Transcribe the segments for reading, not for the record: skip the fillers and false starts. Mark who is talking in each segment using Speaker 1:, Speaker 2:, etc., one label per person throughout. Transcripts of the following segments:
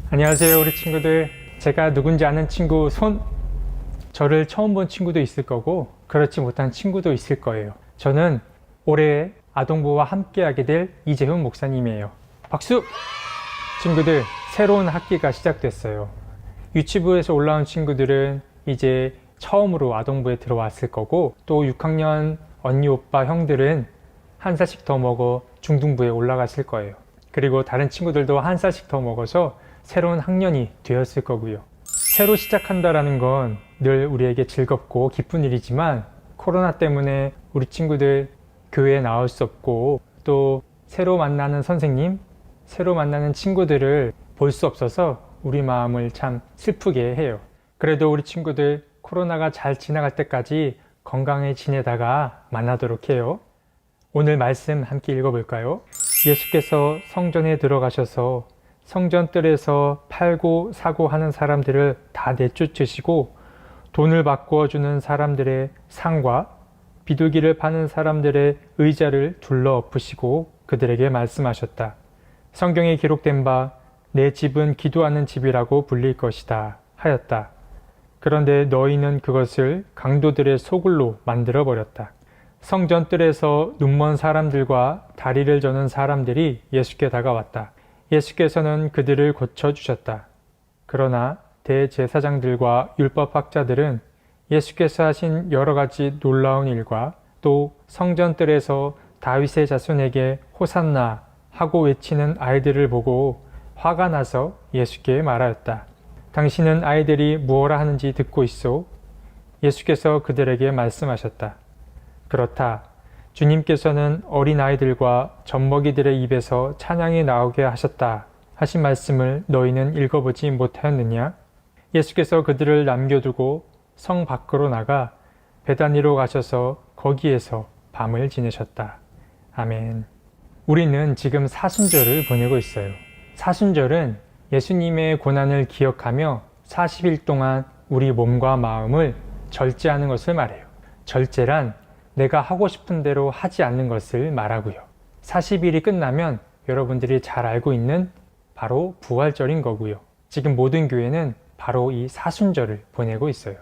Speaker 1: 안녕하세요 우리 친구들. 제가 누군지 아는 친구 손. 저를 처음 본 친구도 있을 거고 그렇지 못한 친구도 있을 거예요. 저는 올해 아동부와 함께하게 될 이재훈 목사님이에요. 박수! 친구들, 새로운 학기가 시작됐어요. 유치부에서 올라온 친구들은 이제 처음으로 아동부에 들어왔을 거고, 또 6학년 언니 오빠 형들은 한 살씩 더 먹어 중등부에 올라갔을 거예요. 그리고 다른 친구들도 한 살씩 더 먹어서 새로운 학년이 되었을 거고요. 새로 시작한다라는 건 늘 우리에게 즐겁고 기쁜 일이지만, 코로나 때문에 우리 친구들 교회에 나올 수 없고, 또 새로 만나는 선생님, 새로 만나는 친구들을 볼 수 없어서 우리 마음을 참 슬프게 해요. 그래도 우리 친구들 코로나가 잘 지나갈 때까지 건강히 지내다가 만나도록 해요. 오늘 말씀 함께 읽어볼까요? 예수께서 성전에 들어가셔서 성전 뜰에서 팔고 사고 하는 사람들을 다 내쫓으시고, 돈을 바꾸어 주는 사람들의 상과 비둘기를 파는 사람들의 의자를 둘러 엎으시고 그들에게 말씀하셨다. 성경에 기록된 바 내 집은 기도하는 집이라고 불릴 것이다 하였다. 그런데 너희는 그것을 강도들의 소굴로 만들어 버렸다. 성전 뜰에서 눈먼 사람들과 다리를 저는 사람들이 예수께 다가왔다. 예수께서는 그들을 고쳐주셨다. 그러나 대제사장들과 율법학자들은 예수께서 하신 여러 가지 놀라운 일과 또 성전뜰에서 다윗의 자손에게 호산나 하고 외치는 아이들을 보고 화가 나서 예수께 말하였다. 당신은 아이들이 무엇라 하는지 듣고 있소? 예수께서 그들에게 말씀하셨다. 그렇다. 주님께서는 어린아이들과 젖먹이들의 입에서 찬양이 나오게 하셨다 하신 말씀을 너희는 읽어보지 못하였느냐? 예수께서 그들을 남겨두고 성 밖으로 나가 베다니로 가셔서 거기에서 밤을 지내셨다. 아멘. 우리는 지금 사순절을 보내고 있어요. 사순절은 예수님의 고난을 기억하며 40일 동안 우리 몸과 마음을 절제하는 것을 말해요. 절제란 내가 하고 싶은 대로 하지 않는 것을 말하고요. 40일이 끝나면 여러분들이 잘 알고 있는 바로 부활절인 거고요. 지금 모든 교회는 바로 이 사순절을 보내고 있어요.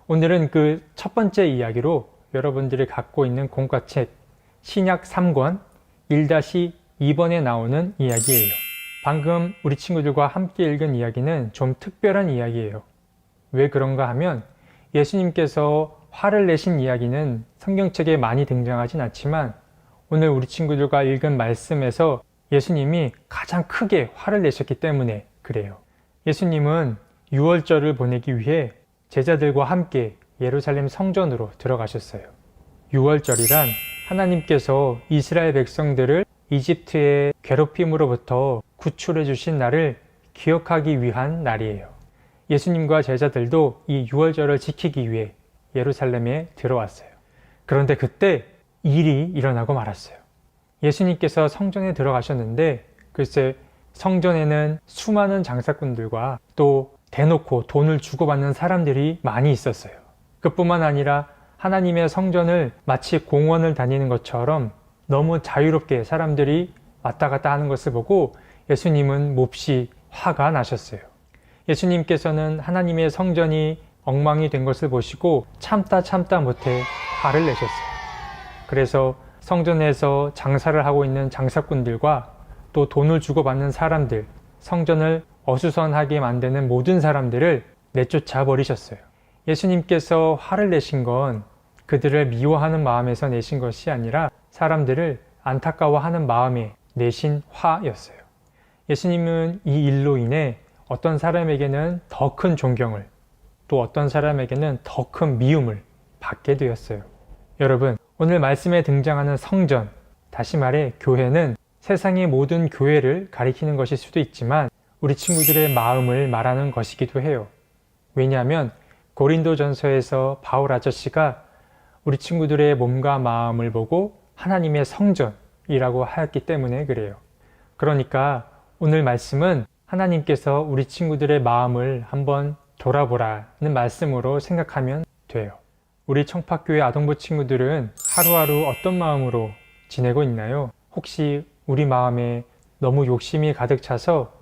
Speaker 1: 오늘은 그 첫 번째 이야기로 여러분들이 갖고 있는 공과책 신약 3권 1-2번에 나오는 이야기예요. 방금 우리 친구들과 함께 읽은 이야기는 좀 특별한 이야기예요. 왜 그런가 하면 예수님께서 화를 내신 이야기는 성경책에 많이 등장하진 않지만, 오늘 우리 친구들과 읽은 말씀에서 예수님이 가장 크게 화를 내셨기 때문에 그래요. 예수님은 유월절을 보내기 위해 제자들과 함께 예루살렘 성전으로 들어가셨어요. 유월절이란 하나님께서 이스라엘 백성들을 이집트의 괴롭힘으로부터 구출해 주신 날을 기억하기 위한 날이에요. 예수님과 제자들도 이 유월절을 지키기 위해 예루살렘에 들어왔어요. 그런데 그때 일이 일어나고 말았어요. 예수님께서 성전에 들어가셨는데, 글쎄 성전에는 수많은 장사꾼들과 또 대놓고 돈을 주고받는 사람들이 많이 있었어요. 그뿐만 아니라 하나님의 성전을 마치 공원을 다니는 것처럼 너무 자유롭게 사람들이 왔다 갔다 하는 것을 보고 예수님은 몹시 화가 나셨어요. 예수님께서는 하나님의 성전이 엉망이 된 것을 보시고 참다 못해 화를 내셨어요. 그래서 성전에서 장사를 하고 있는 장사꾼들과 또 돈을 주고받는 사람들, 성전을 어수선하게 만드는 모든 사람들을 내쫓아 버리셨어요. 예수님께서 화를 내신 건 그들을 미워하는 마음에서 내신 것이 아니라 사람들을 안타까워하는 마음에 내신 화였어요. 예수님은 이 일로 인해 어떤 사람에게는 더 큰 존경을, 또 어떤 사람에게는 더 큰 미움을 받게 되었어요. 여러분, 오늘 말씀에 등장하는 성전, 다시 말해 교회는 세상의 모든 교회를 가리키는 것일 수도 있지만 우리 친구들의 마음을 말하는 것이기도 해요. 왜냐하면 고린도전서에서 바울 아저씨가 우리 친구들의 몸과 마음을 보고 하나님의 성전이라고 하였기 때문에 그래요. 그러니까 오늘 말씀은 하나님께서 우리 친구들의 마음을 한번 돌아보라는 말씀으로 생각하면 돼요. 우리 청파교회 아동부 친구들은 하루하루 어떤 마음으로 지내고 있나요? 혹시 우리 마음에 너무 욕심이 가득 차서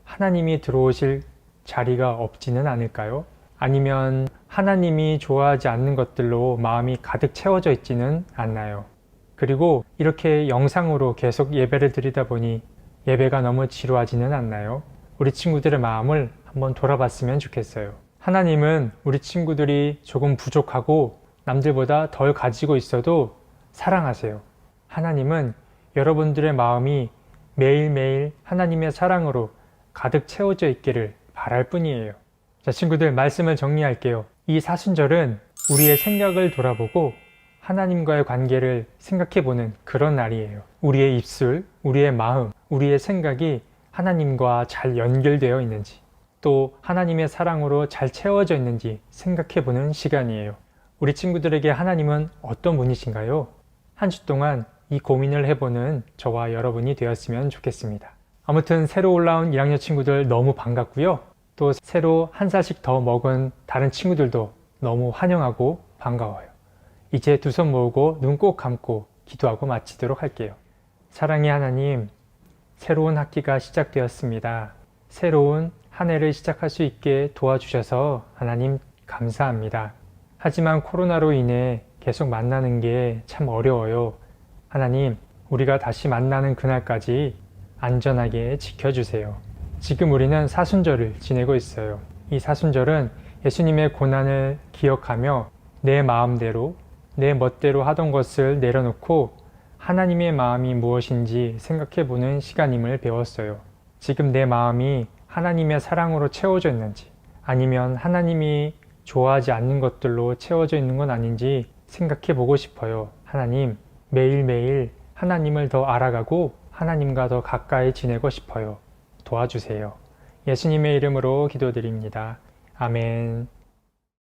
Speaker 1: 하나님이 들어오실 자리가 없지는 않을까요? 아니면 하나님이 좋아하지 않는 것들로 마음이 가득 채워져 있지는 않나요? 그리고 이렇게 영상으로 계속 예배를 드리다 보니 예배가 너무 지루하지는 않나요? 우리 친구들의 마음을 한번 돌아봤으면 좋겠어요. 하나님은 우리 친구들이 조금 부족하고 남들보다 덜 가지고 있어도 사랑하세요. 하나님은 여러분들의 마음이 매일매일 하나님의 사랑으로 가득 채워져 있기를 바랄 뿐이에요. 자, 친구들, 말씀을 정리할게요. 이 사순절은 우리의 생각을 돌아보고 하나님과의 관계를 생각해보는 그런 날이에요. 우리의 입술, 우리의 마음, 우리의 생각이 하나님과 잘 연결되어 있는지, 또 하나님의 사랑으로 잘 채워져 있는지 생각해보는 시간이에요. 우리 친구들에게 하나님은 어떤 분이신가요? 한 주 동안 이 고민을 해보는 저와 여러분이 되었으면 좋겠습니다. 아무튼 새로 올라온 1학년 친구들 너무 반갑고요. 또 새로 한 살씩 더 먹은 다른 친구들도 너무 환영하고 반가워요. 이제 두 손 모으고 눈 꼭 감고 기도하고 마치도록 할게요. 사랑의 하나님, 새로운 학기가 시작되었습니다. 새로운 한 해를 시작할 수 있게 도와주셔서 하나님 감사합니다. 하지만 코로나로 인해 계속 만나는 게 참 어려워요. 하나님, 우리가 다시 만나는 그날까지 안전하게 지켜주세요. 지금 우리는 사순절을 지내고 있어요. 이 사순절은 예수님의 고난을 기억하며 내 마음대로, 내 멋대로 하던 것을 내려놓고 하나님의 마음이 무엇인지 생각해보는 시간임을 배웠어요. 지금 내 마음이 하나님의 사랑으로 채워져 있는지, 아니면 하나님이 좋아하지 않는 것들로 채워져 있는 건 아닌지 생각해보고 싶어요. 하나님, 매일매일 하나님을 더 알아가고 하나님과 더 가까이 지내고 싶어요. 도와주세요. 예수님의 이름으로 기도드립니다. 아멘.